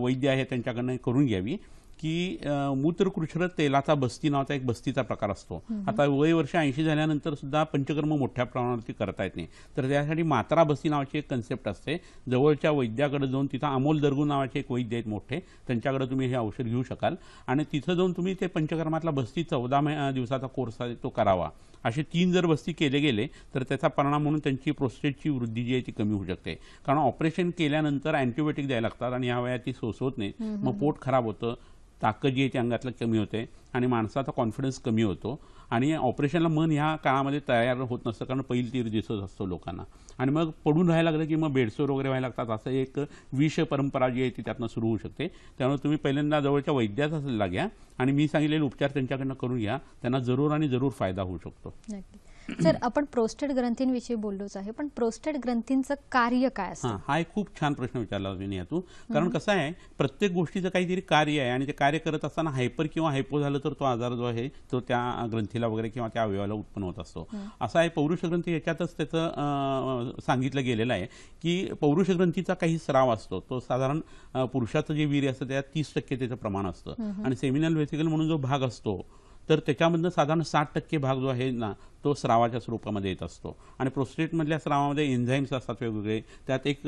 वैद्य आहे त्यांच्याकडनं करून घ्यावी की मूत्रकृष्ण तेलाचा बस्ती नावाचा एक बस्तीचा प्रकार असतो. आता वय वर्ष 80 झाल्यानंतर सुद्धा पंचकर्म मोठ्या प्रमाणावरती करता येत नाही, तर त्यासाठी मात्रा बस्ती नावाची एक कन्सेप्ट असते. जवळच्या वैद्याकडे जाऊन, तिथं अमोल दर्गू नावाचे एक वैद्य आहेत मोठे, त्यांच्याकडे तुम्ही हे औषध घेऊ शकाल आणि तिथं जाऊन तुम्ही ते पंचकर्मातला बस्ती 14 दिवसाचा कोर्स आहे तो करावा. असे 3 जर बस्ती केले गेले तर त्याचा परिणाम म्हणून त्यांची प्रोस्टेटची वृद्धी जी आहे ती कमी होऊ शकते. कारण ऑपरेशन केल्यानंतर अँटीबायोटिक द्यायला लागतात आणि ह्या वयात ती सोसवत नाही. मग पोट खराब होतं, ताकद जी आहे ती अंगातलं कमी होते आणि माणसाचा कॉन्फिडन्स कमी होतो आणि ऑपरेशनला मन ह्या काळामध्ये तयार होत नसतं कारण पहिली तीर दिसत असतो लोकांना आणि मग पडून राहायला लागलं की मग बेडसोर वगैरे व्हायला लागतात. असं एक विष परंपरा जी आहे ती त्यातनं सुरू होऊ शकते. त्यामुळे तुम्ही पहिल्यांदा जवळच्या वैद्याचा सल्ला घ्या आणि मी सांगितलेले उपचार त्यांच्याकडनं करून घ्या. त्यांना जरूर आणि जरूर फायदा होऊ शकतो. नक्की. सर, आपण प्रोस्टेट ग्रंथींविषयी बोललोच आहे, पण प्रोस्टेट ग्रंथींचं कार्य काय असतं? हा एक खूप छान प्रश्न विचारला विनया तू. कारण कसं आहे, प्रत्येक गोष्टीचं काहीतरी कार्य आहे आणि ते कार्य करत असताना हायपर किंवा हायपो झालं तर तो आजार जो आहे तो त्या ग्रंथीला वगैरे किंवा त्या अवयवाला उत्पन्न होत असतो. असा आहे पौरुष ग्रंथी, याच्यातच त्याचं सांगितलं गेलेलं आहे की पौरुष ग्रंथीचा काही स्राव असतो, तो साधारण पुरुषाचं जे वीर्य असतं त्यात 30% त्याचं प्रमाण असतं आणि सेमिनल व्हेसिकल म्हणून जो भाग असतो तर त्याच्यामधनं साधारण 60% भाग जो आहे ना तो स्रावाच्या स्वरूपामध्ये येत असतो. आणि प्रोस्टेटमधल्या स्रावामध्ये एन्झाईम्स असतात वेगवेगळे, त्यात एक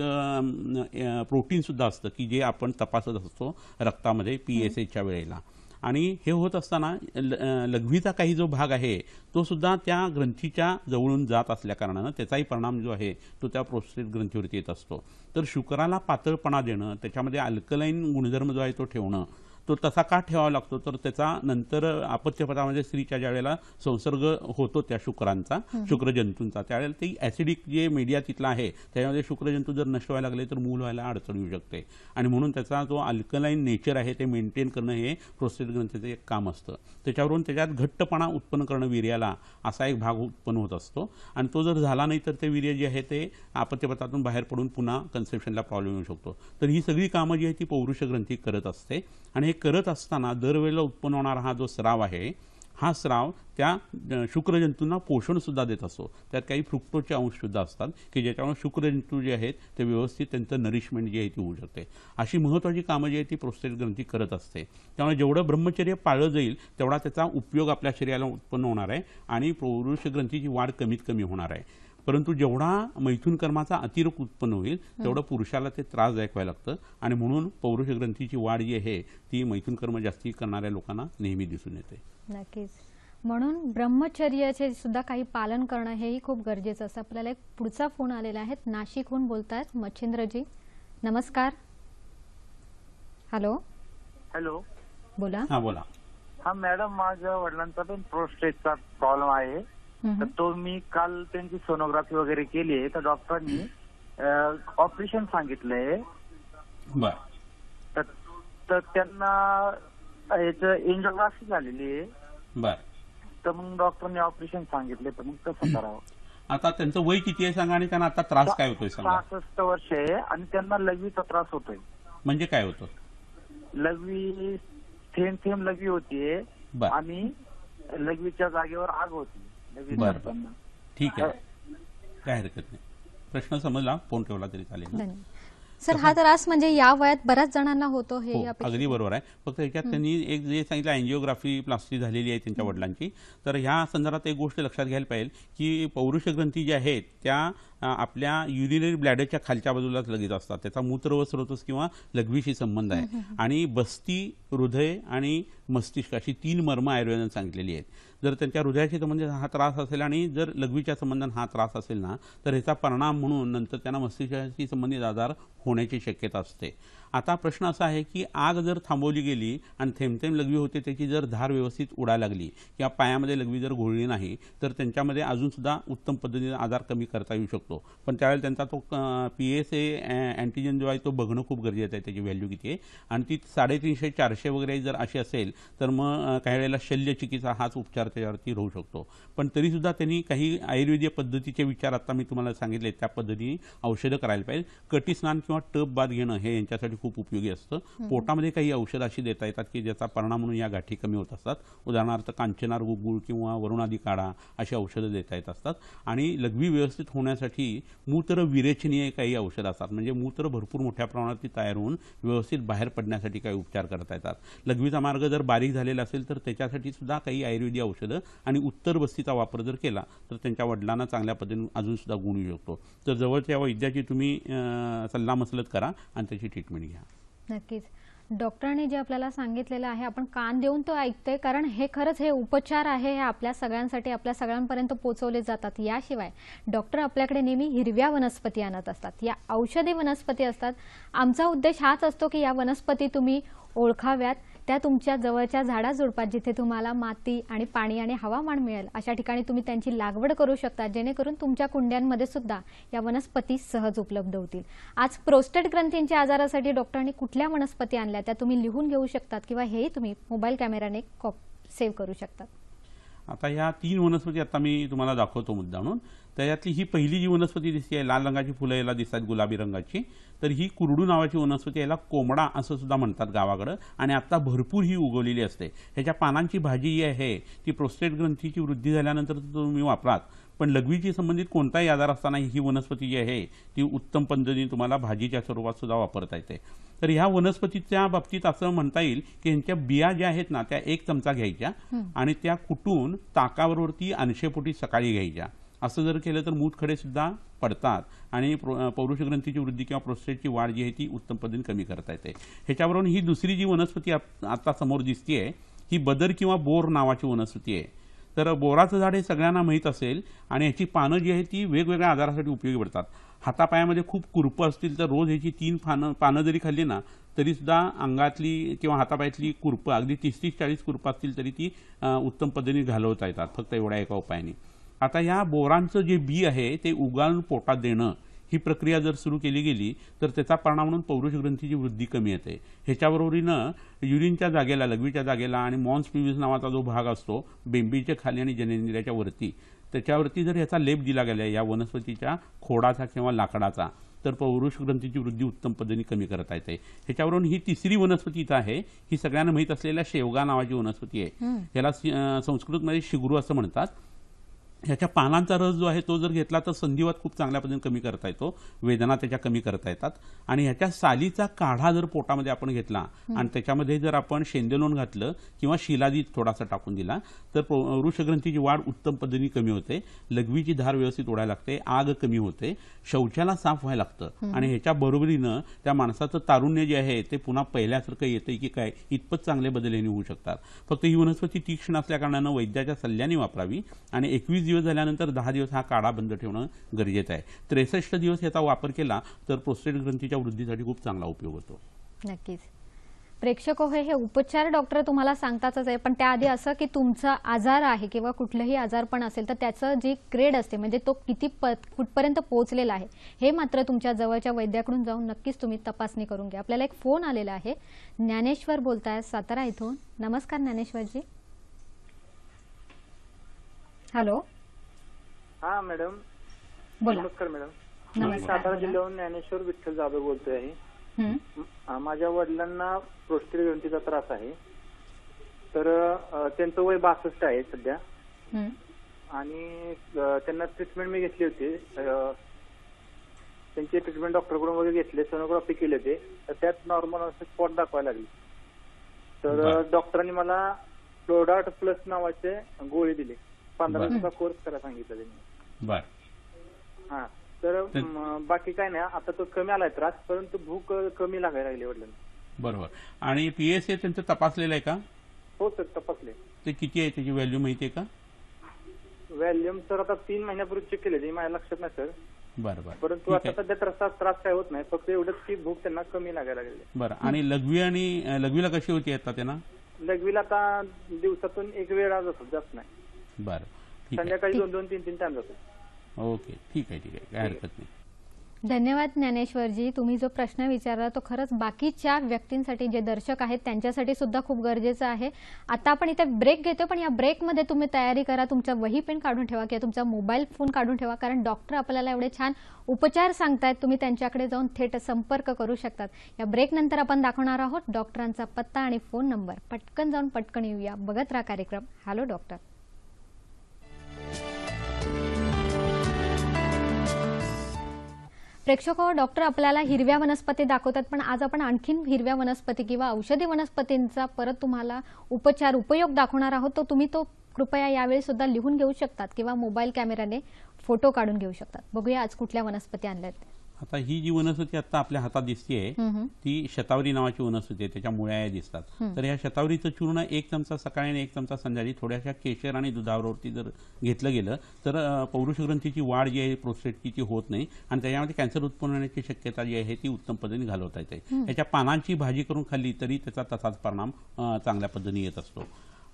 प्रोटीनसुद्धा असतं की जे आपण तपासत असतो रक्तामध्ये PSAच्या वेळेला. आणि हे होत असताना लघवीचा काही जो भाग आहे तो सुद्धा त्या ग्रंथीच्या जवळून जात असल्या कारणानं त्याचाही परिणाम जो आहे तो त्या प्रोस्टेट ग्रंथीवरती येत असतो. तर शुक्राला पातळपणा देणं, त्याच्यामध्ये अल्कलाईन गुणधर्म जो आहे तो ठेवणं, तो तसा का ठेवावा लागतो तर त्याचा नंतर अपत्यपदामध्ये स्त्रीच्या ज्या वेळेला संसर्ग होतो त्या शुक्रांचा, शुक्रजंतूंचा, त्यावेळेला ते ॲसिडिक जे मीडिया तिथला आहे त्याच्यामध्ये शुक्रजंतू जर नष्ट व्हायला लागले तर मूल व्हायला अडचण येऊ शकते. आणि म्हणून त्याचा जो अल्कलाईन नेचर आहे ते मेंटेन करणं हे प्रोस्टेट ग्रंथीचं एक काम असतं. त्याच्यावरून त्याच्यात घट्टपणा उत्पन्न करणं वीर्याला असा एक भाग उत्पन्न होत असतो. आणि तो जर झाला नाही तर ते वीर्य जे आहे ते अपत्यपदातून बाहेर पडून पुन्हा कन्सेप्शनला प्रॉब्लेम येऊ शकतो. तर ही सगळी कामं जी आहे ती पौरुष ग्रंथी करत असते. आणि हे करत असताना दरवेळेला उत्पन्न होणारा हा जो स्राव आहे हा स्राव त्या शुक्रजंतूंना पोषण सुद्धा देत असतो. त्यात काही फ्रुक्टोजचे अंश सुद्धा असतात की ज्याच्यामुळे शुक्रजंतू जे आहेत ते व्यवस्थित त्यांचं नरिशमेंट जी आहे ती होऊ शकते. अशी महत्त्वाची कामं जी आहे ती प्रोस्टेट ग्रंथी करत असते. त्यामुळे जेवढं ब्रह्मचर्य पाळलं जाईल तेवढा त्याचा उपयोग आपल्या शरीराला उत्पन्न होणार आहे आणि पौरुष ग्रंथीची वाढ कमीत कमी होणार आहे. परंतु जेवढा मैथुन कर्माचा अतिरेक उत्पन्न होईल तेवढं पुरुषाला ते त्रासदायक व्हायला लागतं. आणि म्हणून पौरुष ग्रंथीची वाढ जी आहे ती मैथुन कर्म जास्ती करणाऱ्या लोकांना नेहमी दिसून येते. नक्कीच. म्हणून ब्रह्मचर्याचे सुद्धा काही पालन करणं हेही खूप गरजेचं असतं. आपल्याला एक पुढचा फोन आलेला आहे, नाशिकहून बोलतायत मच्छिंद्रजी. नमस्कार. हॅलो. हॅलो, बोला. हा बोला. हा मॅडम, माझ्या वडिलांचा पण प्रोस्टेटचा प्रॉब्लेम आहे. तर तो मी काल त्यांची सोनोग्राफी वगैरे केली आहे तर डॉक्टरांनी ऑपरेशन सांगितलंय. बर. तर त्यांना याचं एंजिओग्राफी झालेली आहे. बर. तर मग डॉक्टरने ऑपरेशन सांगितले, तर मग कसं करावं? आता त्यांचं वय किती आहे सांगा आणि त्यांना आता त्रास काय होतोय सांगा. 66 वर्ष आहे आणि त्यांना लघवीचा त्रास होतोय. म्हणजे काय होतं? लघवी थेंब थेंब लघवी होतीये आणि लघवीच्या जागेवर आग होती. बरं, ठीक आहे, काय हरकत नाही. प्रश्न समजला, फोन ठेवला तरी चालेल. सर, हा त्रास म्हणजे या वयात बऱ्याच जणांना होतो हे अगदी बरोबर आहे. फक्त याच्यात त्यांनी एक जे सांगितलं अँजिओग्राफी प्लास्टी झालेली आहे त्यांच्या वडिलांची, तर ह्या संदर्भात एक गोष्ट लक्षात घ्यायला पाहिजे की पौरुष ग्रंथी ज्या आहेत त्या आपल्या युरिनरी ब्लॅडरच्या खालच्या बाजूलाच लगेच असतात. त्याचा मूत्र व स्रोतस किंवा लघवीशी संबंध आहे. आणि बस्ती, हृदय आणि मस्तिष्क अशी 3 मर्म आयुर्वेदाने सांगितलेली आहेत. जर त्यांच्या हृदयाशी संबंधित हा त्रास असेल आणि जर लघवीच्या संबंधाने हा त्रास असेल ना तर ह्याचा परिणाम म्हणून नंतर त्यांना मस्तिष्काशी संबंधित आजार होण्याची शक्यता असते. आता प्रश्न असा आहे की आग जर थांबवली गेली आणि थेंब थेंब लघवी होते त्याची जर धार व्यवस्थित उडायला लागली किंवा पायामध्ये लघवी जर घोळली नाही तर त्यांच्यामध्ये अजून सुद्धा उत्तम पद्धतीने आजार कमी करता येऊ शकतो. पण त्यावेळेला त्यांचा तो PSA अँटीजन जो आहे तो बघणं खूप गरजेचं आहे, त्याची व्हॅल्यू किती आहे. आणि ती 350-400 वगैरे जर अशी असेल तर मग काही वेळेला शल्यचिकित्सा हाच उपचार त्याच्यावरती राहू शकतो. पण तरीसुद्धा त्यांनी काही आयुर्वेदीय पद्धतीचे विचार आता मी तुम्हाला सांगितले त्या पद्धतीने औषधं करायला पाहिजे. कटीस्नान किंवा टब बाथ घेणं हे यांच्यासाठी खूप उपयोगी असतं. पोटामध्ये काही औषध अशी देता येतात की ज्याचा परिणाम म्हणून या गाठी कमी होत असतात. उदाहरणार्थ कांचनार गुळ किंवा वरुणादी काढा अशी औषधं देता येत असतात. आणि लघवी व्यवस्थित होण्यासाठी मूत्र विरेचनीय काही औषधं असतात, म्हणजे मूत्र भरपूर मोठ्या प्रमाणात तयार होऊन व्यवस्थित बाहेर पडण्यासाठी काही उपचार करता येतात. लघवीचा मार्ग जर बारीक झालेला असेल तर त्याच्यासाठी सुद्धा काही आयुर्वेदीय औषधं आणि उत्तर बस्तीचा वापर जर केला तर त्यांच्या वडिलांना चांगल्या पद्धतीने अजून सुद्धा गुण येऊ शकतो. तर जवळच्या वैद्याची तुम्ही सल्लामसलत करा आणि त्याची ट्रीटमेंट घ्या. नक्कीच. डॉक्टरांनी जे आपल्याला सांगितलेलं आहे आपण कान देऊन तो ऐकतोय, कारण हे खरंच हे उपचार आहे, हे आपल्या सगळ्यांसाठी आपल्या सगळ्यांपर्यंत पोहोचवले जातात. याशिवाय डॉक्टर आपल्याकडे नेहमी हिरव्या वनस्पती आणत असतात, या औषधी वनस्पती असतात. आमचा उद्देश हाच असतो की या वनस्पती तुम्ही ओळखाव्यात, त्या तुमच्या जवळच्या झाडाझुडपात जिथे तुम्हाला माती आणि पाणी आणि हवामान मिळेल अशा ठिकाणी तुम्ही त्यांची लागवड करू शकता, जेणेकरून तुमच्या कुंड्यांमध्ये सुद्धा या वनस्पती सहज उपलब्ध होतील. आज प्रोस्टेट ग्रंथींच्या आजारासाठी डॉक्टरांनी कुठल्या वनस्पती आणल्या त्या तुम्ही लिहून घेऊ शकतात किंवा हेही तुम्ही मोबाईल कॅमेराने सेव्ह करू शकतात. आता ह्या 3 वनस्पती आता मी तुम्हाला दाखवतो मुद्दामून. त्याच्यातली ही पहिली जी वनस्पती दिसते लाल रंगाची फुलं याला दिसतात गुलाबी रंगाची, तर ही कुरडू नावाची वनस्पती, याला कोंबडा असं सुद्धा म्हणतात गावाकडं, आणि आता भरपूर ही उगवलेली असते. ह्याच्या पानांची भाजी जी आहे ती प्रोस्टेट ग्रंथीची वृद्धी झाल्यानंतर तुम्ही वापरात, पण लघवीची संबंधित कोणताही आजार असताना ही वनस्पती जी आहे ती उत्तम पद्धतीने तुम्हाला भाजीच्या स्वरूपात सुद्धा वापरता येते. तर ह्या वनस्पतीच्या बाबतीत असं म्हणता येईल की यांच्या बिया ज्या आहेत ना त्या 1 चमचा घ्यायच्या आणि त्या कुटून ताकावरती 80 पोटी सकाळी घ्यायच्या. असं जर केलं तर मूतखडे सुद्धा पडतात आणि पौरुष ग्रंथीची वृद्धी किंवा प्रोस्टेटची वाढ जी आहे ती उत्तम पद्धतीने कमी करता येते. ह्याच्यावरून ही दुसरी जी वनस्पती आता समोर दिसतीये ही बदर किंवा बोर नावाची वनस्पती आहे. तर बोराचं झाड हे सगळ्यांना माहीत असेल आणि ह्याची पानं जी आहे ती वेगवेगळ्या आजारासाठी उपयोगी पडतात. हातापायामध्ये खूप कुरपं असतील तर रोज ह्याची 3 पानं जरी खाल्ली ना तरी सुद्धा अंगातली किंवा हातापायातली कुरपं अगदी 30-40 कुरपं असतील तरी ती उत्तम पद्धतीने घालवता येतात फक्त एवढ्या एका उपायाने. आता या बोरांचं जे बी आहे ते उगाळून पोटात देणं ही प्रक्रिया जर सुरू केली गेली तर त्याचा परिणाम म्हणून पौरुष ग्रंथीची वृद्धी कमी येते. ह्याच्याबरोबरीनं युरिनच्या जागेला, लघवीच्या जागेला आणि मॉन्स प्युबिस नावाचा जो भाग असतो बेंबीच्या खाली आणि जननेंद्रियाच्या वरती, त्याच्यावरती जर ह्याचा लेप दिला गेला या वनस्पतीच्या खोडाचा किंवा लाकडाचा तर पौरुष ग्रंथीची वृद्धी उत्तम पद्धतीने कमी करता येते. ह्याच्यावरून ही तिसरी वनस्पती इथं आहे, ही सगळ्यांना माहीत असलेल्या शेवगा नावाची वनस्पती आहे. ह्याला संस्कृतमध्ये शिगरू असं म्हणतात. ह्याच्या पानांचा रस जो आहे तो जर घेतला तर संधिवात खूप चांगल्या पद्धतीने कमी करता येतो, वेदना त्याच्या कमी करता येतात. आणि ह्याच्या सालीचा काढा जर पोटामध्ये आपण घेतला आणि त्याच्यामध्ये जर आपण शेंदेलोण घातलं किंवा शिलाजीत थोडासा टाकून दिला तर पौरुष ग्रंथीची वाढ उत्तम पद्धतीने कमी होते, लघवीची धार व्यवस्थित ओढायला लागते, आग कमी होते, शौचाला साफ व्हायला लागतं आणि ह्याच्या बरोबरीनं त्या माणसाचं तारुण्य जे आहे ते पुन्हा पहिल्यासारखं येतंय की काय इतपत चांगले बदल यांनी होऊ शकतात. फक्त ही वनस्पती तीक्ष्ण असल्याकारणानं वैद्याच्या सल्ल्याने वापरावी आणि 21 दिवस झाल्यानंतर 10 दिवस हा काढा बंद ठेवणं गरजेचं आहे. 63 दिवस याचा वापर केला तर प्रोस्टेट ग्रंथीच्या वृद्धीसाठी खूप चांगला उपयोग होतो. नक्कीच. प्रेक्षक हो, हे उपचार डॉक्टर तुम्हाला सांगतातच आहे, पण त्याआधी असं की तुमचा आजार आहे किंवा कुठलंही आजारपण असेल तर त्याचं जी ग्रेड असते म्हणजे तो किती कुठपर्यंत पोहोचलेला आहे हे मात्र तुमच्या जवळच्या वैद्याकडून जाऊन नक्कीच तुम्ही तपासणी करून घ्या. आपल्याला एक फोन आलेला आहे. ज्ञानेश्वर बोलताय सातारा इथून. नमस्कार ज्ञानेश्वरजी. हॅलो. हा मॅडम, बोला. नमस्कार मॅडम. मी सातारा जिल्ह्याहून ज्ञानेश्वर विठ्ठल जाधव बोलतोय आहे. माझ्या वडिलांना प्रोस्टेट ग्रंथीचा त्रास आहे. तर त्यांचं वय 62 आहे सध्या आणि त्यांना ट्रीटमेंट मी घेतली होती. त्यांची ट्रीटमेंट डॉक्टरकडून वगैरे घेतले, सोनोग्राफी केली होते तर त्यात नॉर्मल असं स्पॉट दाखवायला लागली. तर डॉक्टरांनी मला फ्लोडाट प्लस नावाचे गोळी दिली. 15 दिवसाचा कोर्स करायला सांगितलं त्यांनी. हा, तर बाकी काय नाही, आता तो कमी आलाय त्रास, परंतु भूक कमी लागायला लागली वडिलांना. बरोबर. आणि PSA त्यांचं तपासलेलं आहे का? हो सर, तपासले. ते किती आहे, त्याची व्हॅल्यू माहिती आहे का? व्हॅल्यूम सर आता 3 महिन्यापूर्वी चेक केले, माझ्या लक्षात नाही सर. बरोबर. परंतु आता सध्या त्रास काय होत नाही, फक्त एवढंच की भूक त्यांना कमी लागायला लागली. बरं. आणि लघवीला कशी होती आता त्यांना? लघवीला आता दिवसातून 1 वेळा जातो, जास्त नाही. बरं, संध्याकाळी 2-3 टाइम जातो. ओके, ठीक आहे, काय हरकत नाही. धन्यवाद ज्ञानेश्वरजी. तुम्ही जो प्रश्न विचारला तो खरंच बाकीच्या व्यक्तींसाठी, जे दर्शक आहेत त्यांच्यासाठी सुद्धा खूप गरजेचा आहे. आता आपण इथे ब्रेक घेतो, पण या ब्रेकमध्ये तुम्ही तयारी करा, तुमचा वही पेन काढून ठेवा किंवा तुमचा मोबाईल फोन काढून ठेवा, कारण डॉक्टर आपल्याला एवढे छान उपचार सांगतायत, तुम्ही त्यांच्याकडे जाऊन थेट संपर्क करू शकतात. या ब्रेकनंतर आपण दाखवणार आहोत डॉक्टरांचा पत्ता आणि फोन नंबर. पटकन जाऊन पटकन येऊया. बघत राहा कार्यक्रम हॅलो डॉक्टर. प्रेक्षको, डॉक्टर आपल्याला हिरव्या वनस्पती दाखवतात, पण आज आपण आणखीन हिरव्या वनस्पती किंवा औषधी वनस्पतींचा परत तुम्हाला उपयोग दाखवणार आहोत. तो तुम्ही कृपया यावेळी सुद्धा लिहून घेऊ शकतात किंवा मोबाईल कॅमेराने फोटो काढून घेऊ शकतात. बघूया आज कुठल्या वनस्पती आणल्यात. आता ही जी वनस्पती आता आपल्या हातात दिसतेय ती शतावरी नावाची वनस्पती आहे, त्याच्या मुळ्या दिसतात. तर या शतावरीचं चूर्ण 1 चमचा सकाळी आणि 1 चमचा संध्याकाळी थोड्याशा केशर आणि दुधावरती जर घेतलं गेलं तर पौरुष ग्रंथीची वाढ जी आहे प्रोस्टेटची ती होत नाही आणि त्याच्यामध्ये कॅन्सर उत्पन्न होण्याची शक्यता जी आहे ती उत्तम पद्धतीने घालवता येते. याच्या पानांची भाजी करून खाल्ली तरी त्याचा तसाच परिणाम चांगल्या पद्धतीने येत असतो.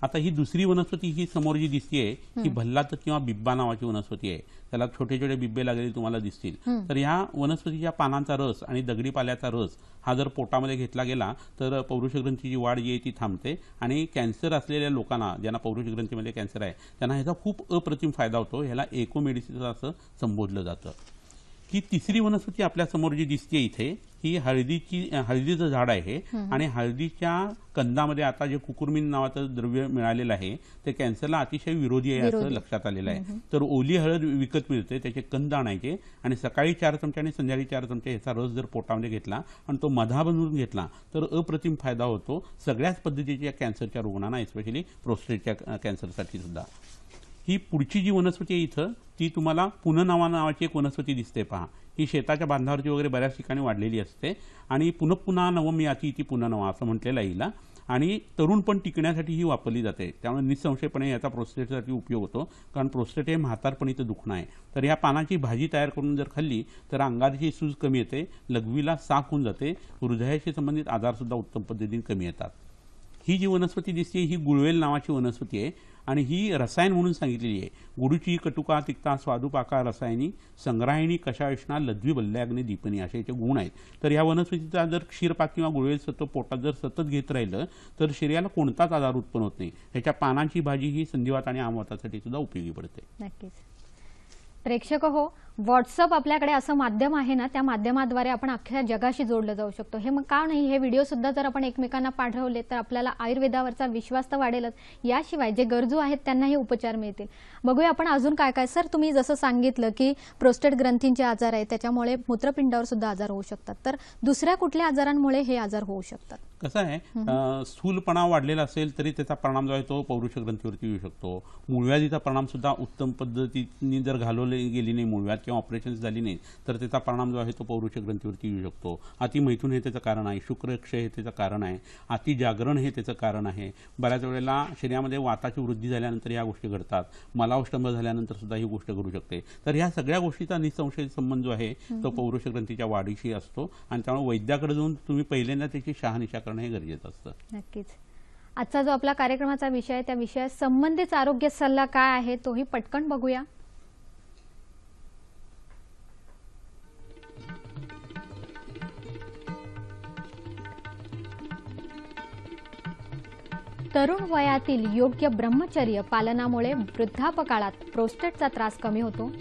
आता ही दुसरी वनस्पती ही समोर जी दिसतीये ही भल्लात किंवा बिब्बा नावाची वनस्पती आहे. त्याला छोटे छोटे बिब्बे लागलेले तुम्हाला दिसतील. तर ह्या वनस्पतीच्या पानांचा रस आणि दगडी पाल्याचा रस हा जर पोटामध्ये घेतला गेला तर पौरुषग्रंथीची वाढ जी आहे ती थांबते आणि कॅन्सर असलेल्या लोकांना, ज्यांना पौरुषग्रंथीमध्ये कॅन्सर आहे, त्यांना ह्याचा खूप अप्रतिम फायदा होतो. ह्याला एको मेडिसिन असं संबोधलं जातं. ही तिसरी वनस्पती आपल्या समोर जी दिसते इथे ही हळदीचं झाड आहे आणि हळदीच्या कंदामध्ये आता जे कुकुरमिन नावाचं द्रव्य मिळालेलं आहे ते कॅन्सरला अतिशय विरोधी आहे असं लक्षात आलेलं आहे. तर ओली हळद विकत मिळते, त्याचे कंद आणायचे आणि सकाळी 4 चमचे आणि संध्याकाळी 4 चमचे ह्याचा रस जर पोटामध्ये घेतला आणि तो मधा बनवून घेतला तर अप्रतिम फायदा होतो सगळ्याच पद्धतीच्या कॅन्सरच्या रुग्णांना, एस्पेशली प्रोस्टेटच्या कॅन्सरसाठी सुद्धा. ही पुढची जी वनस्पती आहे इथं ती तुम्हाला पुननवा नावाची एक वनस्पती दिसते पहा. ही शेताच्या बांधावरती वगैरे बऱ्याच ठिकाणी वाढलेली असते आणि पुन्हा नवमी याती ती पुननवा असं म्हटलेलं आहे हिला. आणि तरुणपण टिकण्यासाठी ही वापरली जाते. त्यामुळे निसंशयपणे याचा प्रोस्टेटसाठी उपयोग होतो, कारण प्रोस्टेट हे म्हातारपणीचं दुखणं आहे. तर या पानाची भाजी तयार करून जर खाल्ली तर अंगाची सूज कमी येते, लघवीला साफ होऊन जाते, हृदयाशी संबंधित आजारसुद्धा उत्तम पद्धतीने कमी येतात. ही जी वनस्पती दिसते ही गुळवेल नावाची वनस्पती आहे आणि ही रसायन म्हणून सांगितलेली आहे. गुडूची कटुका तिक्ता स्वादुपाका रसायनी संग्राहिणी कषायष्णा लध्वी बल्ल्याग्नी दीपनी असे याचे गुण आहेत. तर या वनस्पतीचा जर क्षीरपाक किंवा गुळवेल सत्व पोटात जर सतत घेत राहिलं तर शरीराला कोणताच आजार उत्पन्न होत नाही. ह्याच्या पानांची भाजी ही संधिवात आणि आमवातासाठी सुद्धा उपयोगी पडते. नक्कीच. प्रेक्षक हो, व्हॉट्सअप आपल्याकडे असं माध्यम आहे ना, त्या माध्यमाद्वारे आपण अख्ख्या जगाशी जोडलं जाऊ शकतो. हे मग का नाही, हे व्हिडिओ सुद्धा जर आपण एकमेकांना पाठवले तर आपल्याला आयुर्वेदावरचा विश्वास तर वाढेलच, याशिवाय जे गरजू आहेत त्यांनाही उपचार मिळतील. बघूया आपण अजून काय काय. सर, तुम्ही जसं सांगितलं की प्रोस्टेट ग्रंथींचे आजार आहेत, त्याच्यामुळे मूत्रपिंडावर सुद्धा आजार होऊ शकतात. तर दुसऱ्या कुठल्या आजारांमुळे हे आजार होऊ शकतात? कसं आहे, स्थूलपणा वाढलेला असेल तरी त्याचा परिणाम जो आहे तो पौरुष ग्रंथीवरती येऊ शकतो. मूळव्याधीचा परिणाम सुद्धा उत्तम पद्धतीने जर घालवली गेली नाही, मूळव्याध किंवा ऑपरेशन झाली नाही तर त्याचा परिणाम जो आहे तो पौरुष ग्रंथीवरती येऊ शकतो. अतिमैथून हे त्याचं कारण आहे, शुक्रक्षय हे त्याचं कारण आहे, अतिजागरण हे त्याचं कारण आहे. बऱ्याच वेळेला शरीरामध्ये वाताची वृद्धी झाल्यानंतर या गोष्टी घडतात. मलावष्टंभ झाल्यानंतर सुद्धा ही गोष्ट घडू शकते. तर ह्या सगळ्या गोष्टीचा निसंशय संबंध जो आहे तो पौरुष ग्रंथीच्या वाढीशी असतो आणि त्यामुळे वैद्याकडे जाऊन तुम्ही पहिल्यांदा त्याची शहानिशा करणं हे गरजेचं असतं. नक्कीच. आजचा जो आपला कार्यक्रमाचा विषय आहे त्या विषयात संबंधित आरोग्य सल्ला काय आहे तोही पटकन बघूया. तरुण वयातील योग्य ब्रह्मचर्य पालनामुळे वृद्धापकाळात प्रोस्टेटचा त्रास कमी होतो.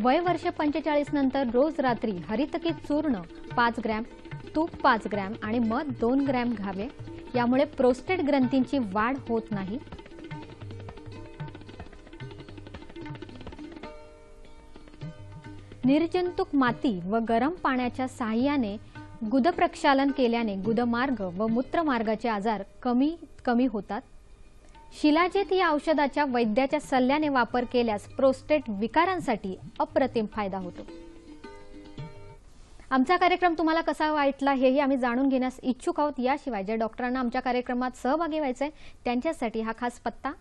वय वर्ष 45 नंतर रोज रात्री हरितकी चूर्ण 5 ग्रॅम, तूप 5 ग्रॅम आणि मध 2 ग्रॅम घ्यावे. यामुळे प्रोस्टेट ग्रंथींची वाढ होत नाही. निर्जंतुक माती व गरम पाण्याच्या साहाय्याने गुदप्रक्षालन केल्याने गुदमार्ग व मूत्रमार्गाचे आजार कमी होतात. शिलाजीत या औषधाच्या वैद्याच्या सल्ल्याने वापर केल्यास प्रोस्टेट विकारांसाठी अप्रतिम फायदा होतो. आमचा कार्यक्रम तुम्हाला कसा वाटला हेही आम्ही जाणून घेण्यास इच्छुक आहोत. याशिवाय ज्या डॉक्टरांना आमच्या कार्यक्रमात सहभागी व्हायचंय त्यांच्यासाठी हा खास पत्ता.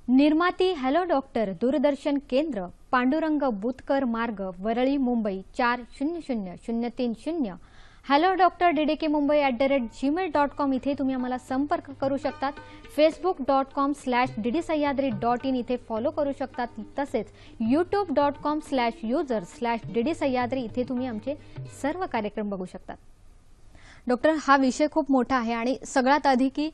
निर्माती हॅलो डॉक्टर, दूरदर्शन केंद्र, पांडुरंग बुतकर मार्ग, Worli, Mumbai 400030. Hello doctor DDK Mumbai @gmail.com इथे तुम्ही आम्हाला संपर्क करू शकतात. facebook.com/ddsahyadri.in इथे फॉलो करू शकतात. तसेच youtube.com/user/ddsahyadri इथे तुम्ही आमचे सर्व कार्यक्रम बघू शकतात. डॉक्टर, हा विषय खूप मोठा आहे आणि सगळ्यात आधी की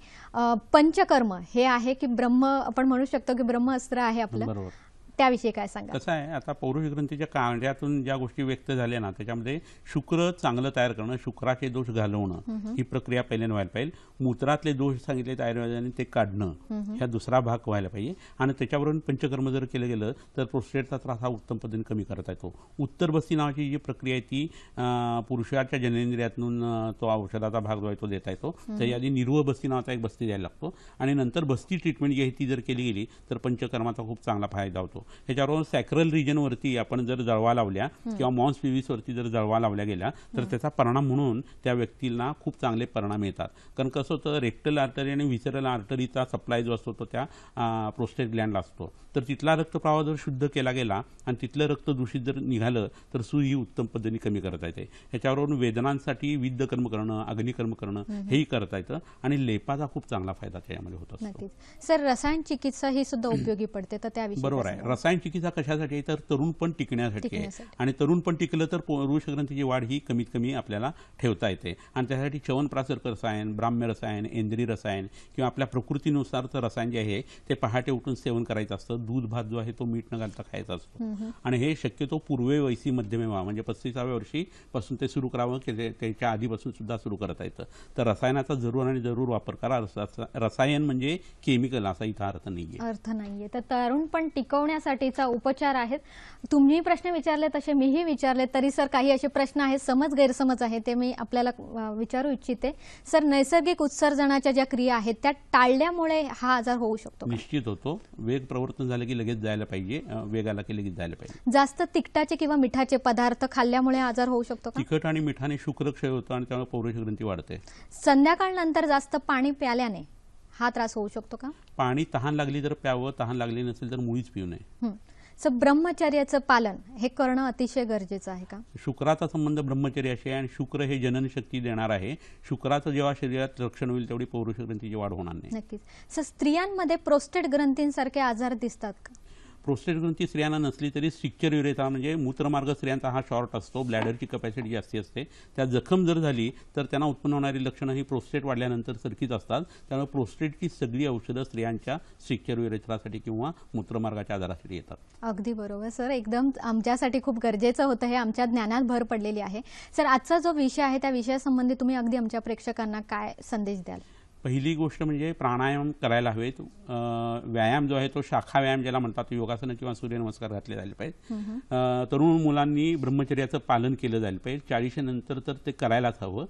पंचकर्म हे आहे की ब्रह्म, आपण म्हणू शकतो की ब्रह्मास्त्र आहे आपलं, बरोबर. त्याविषयी काय सांगा? कसं आहे, आता पौरुष ग्रंथीच्या कार्यातून ज्या गोष्टी व्यक्त झाल्या ना त्याच्यामध्ये शुक्र चांगलं तयार करणं, शुक्राचे दोष घालवणं ही प्रक्रिया पहिल्यांदा व्हायला पाहिजे. मूत्रातले दोष सांगितले आयुर्वेदाने ते काढणं ह्या दुसरा भाग व्हायला पाहिजे आणि त्याच्यावरून पंचकर्म जर केलं गेलं तर प्रोस्टेटचा त्रास हा उत्तम पद्धतीने कमी करता येतो. उत्तरबस्ती नावाची जी प्रक्रिया आहे ती पुरुषाच्या जननेंद्रियातून तो औषधाचा भाग जो आहे तो देता येतो. त्याच्या आधी निर्व बस्ती नावाचा एक बस्ती द्यायला लागतो आणि नंतर बस्ती ट्रीटमेंट जी आहे ती जर केली गेली तर पंचकर्माचा खूप चांगला फायदा होतो. ह्याच्यावर सॅक्रल रिजनवरती आपण जर जळवा लावल्या किंवा मॉन्स पिव्हिसवरती जर जळवा लावल्या गेल्या तर त्याचा परिणाम म्हणून त्या व्यक्तीला खूप चांगले परिणाम येतात. कारण कसं होतं, रेक्टल आर्टरी आणि व्हिसरल आर्टरीचा सप्लाय जो असतो तो त्या प्रोस्टेट ग्लँडला असतो. तर तिथला रक्तप्रवाह जर शुद्ध केला गेला आणि तिथलं रक्त दूषित जर निघालं तर सूज ही उत्तम पद्धतीने कमी करता येते. ह्याच्यावरून वेदनांसाठी विद्यकर्म करणं, अग्निकर्म करणं हेही करता येतं आणि लेपाचा खूप चांगला फायदा त्यामध्ये होत असतो. नक्कीच सर, रसायन चिकित्सा ही सुद्धा उपयोगी पडते, तर त्याविषयी बरोबर आहे. रसायन चिकित्सा कशासाठी आहे तर तरुणपण टिकण्यासाठी आहे. आणि तरुणपण टिकलं तर पुरुषग्रंथीची वाढ ही कमीत कमी आपल्याला ठेवता येते. आणि त्यासाठी च्यवनप्राशक रसायन, ब्राह्म्य रसायन, इंद्रिय रसायन किंवा आपल्या प्रकृतीनुसारचं रसायन जे आहे ते पहाटे उठून सेवन करायचं असतं. दूध भात जो आहे तो मीठ न घालता खायचा असतो. आणि हे शक्यतो पूर्वे वयसी मध्यमेवा म्हणजे 35व्या वर्षीपासून ते सुरू करावं की त्याच्या आधीपासून सुद्धा सुरू करता येतं. तर रसायनाचा जरूर आणि जरूर वापर करा. रसायन म्हणजे केमिकल असा इथं अर्थ नाहीये. तर तरुणपण टिकवण्यासाठीचा उपचार आहेत. तुम्ही प्रश्न विचारले तसे मीही विचारले, तरी सर काही असे प्रश्न आहेत, समज गैरसमज आहे, ते मी आपल्याला विचारू इच्छिते. सर, नैसर्गिक उत्सर्जनाच्या ज्या क्रिया आहेत त्या टाळल्यामुळे हा आजार होऊ शकतो? निश्चित होतो. वेग प्रवर्तन झालं की लगेच जायला पाहिजे, वेग आला की लगेच जायला पाहिजे. जास्त तिखटाचे किंवा मिठाचे पदार्थ खाल्ल्यामुळे आजार होऊ शकतो का? तिखट आणि मिठाने शुक्रक्षय होतं आणि त्यामुळे पौरुषग्रंथी वाढते. संध्याकाळनंतर जास्त पाणी प्याल्याने हा त्रास होऊ शकतो का? पाणी तहान लागली तर प्यावं, तहान लागली नसेल तर मुळीच पिऊ नये. सर, ब्रह्मचर्याचं पालन हे करणं अतिशय गरजेचं आहे का? शुक्राचा संबंध ब्रह्मचर्याशी आहे आणि शुक्र हे जननशक्ती देणार आहे. शुक्राचं जेव्हा शरीरात रक्षण होईल तेवढी पौरुषग्रंथीची वाढ होणार नाही. नक्कीच. सर, स्त्रियांमध्ये प्रोस्टेट ग्रंथींसारखे आजार दिसतात का? प्रोस्टेट ग्रंथी स्त्रियांना नसली तरी स्ट्रिक्चर युरेथा म्हणजे मूत्रमार्ग स्त्रियांचा हा शॉर्ट असतो, ब्लॅडरची कपॅसिटी जास्ती असते. त्या जखम जर झाली तर त्यांना उत्पन्न होणारी लक्षणं ही प्रोस्टेट वाढल्यानंतर सारखीच असतात. त्यामुळे प्रोस्टेटची सगळी औषधं स्त्रियांच्या स्ट्रिक्चर युरेथ्रासाठी किंवा मूत्रमार्गाच्या आजारासाठी येतात. अगदी बरोबर सर, एकदम आमच्यासाठी खूप गरजेचं होतं हे, आमच्या ज्ञानात भर पडलेली आहे. सर, आजचा जो विषय आहे त्या विषयासंबंधी तुम्ही अगदी आमच्या प्रेक्षकांना काय संदेश द्याल? पहिली गोष्ट म्हणजे प्राणायाम करायला हवेत. व्यायाम जो आहे तो शाखा व्यायाम ज्याला म्हणतात, योगासनं किंवा सूर्यनमस्कार घातले जायला पाहिजे. तरुण मुलांनी ब्रह्मचर्याचं पालन केलं जायला पाहिजे. 40 नंतर तर ते करायलाच हवं.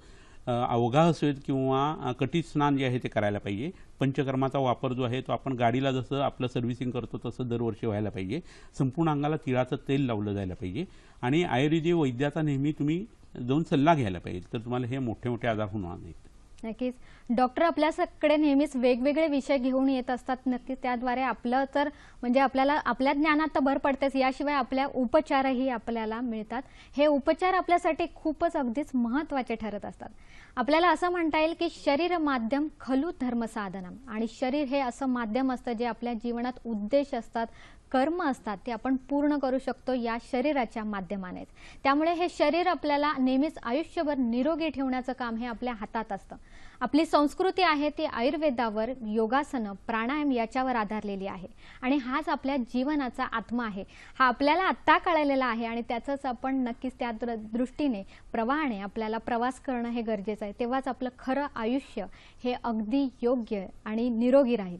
अवगाह स्वेद किंवा कटित स्नान जे आहे ते करायला पाहिजे. पंचकर्माचा वापर जो आहे तो आपण गाडीला जसं आपलं सर्व्हिसिंग करतो तसं दरवर्षी व्हायला पाहिजे. संपूर्ण अंगाला तिळाचं तेल लावलं जायला पाहिजे. आणि आयुर्वेदिक वैद्याचा नेहमी तुम्ही जाऊन सल्ला घ्यायला पाहिजे, तर तुम्हाला हे मोठे मोठे आजार होणार नाहीत. नक्कीच. डॉक्टर आपल्याकडे नेहमीच वेगवेगळे विषय घेऊन येत असतात. नक्कीच त्याद्वारे आपलं तर म्हणजे आपल्याला आपल्या ज्ञानात तर भर पडतेच, याशिवाय आपल्या उपचारही आपल्याला मिळतात. हे उपचार आपल्यासाठी खूपच अगदीच महत्त्वाचे ठरत असतात. आपल्याला असं म्हणता येईल की शरीर माध्यम खलु धर्म साधनम, आणि शरीर हे असं माध्यम असतं जे आपल्या जीवनात उद्देश असतात, कर्म असतात, ते आपण पूर्ण करू शकतो या शरीराच्या माध्यमानेच. त्यामुळे हे शरीर आपल्याला नेहमीच आयुष्यभर निरोगी ठेवण्याचं काम हे आपल्या हातात असतं. आपली संस्कृती आहे ती आयुर्वेदावर, योगासनं, प्राणायाम याच्यावर आधारलेली आहे आणि हाच आपल्या जीवनाचा आत्मा आहे. हा आपल्याला आत्ता कळलेला आहे आणि त्याचंच आपण नक्कीच त्या दृष्टीने प्रवाहाने आपल्याला प्रवास करणं हे गरजेचं आहे. तेव्हाच आपलं खरं आयुष्य हे अगदी योग्य आणि निरोगी राहील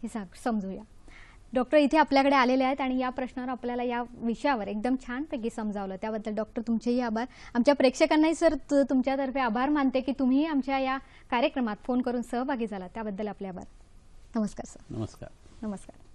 हे समजूया. डॉक्टर इथे आपल्याकडे आलेले आहेत आणि या प्रश्नावर आपल्याला या विषयावर एकदम छानपैकी समजावलं, त्याबद्दल डॉक्टर तुमचेही आभार. आमच्या प्रेक्षकांनाही सर तुमच्यातर्फे आभार मानते की तुम्ही आमच्या या कार्यक्रमात फोन करून सहभागी झाला, त्याबद्दल आपले आभार. नमस्कार सर. नमस्कार. नमस्कार.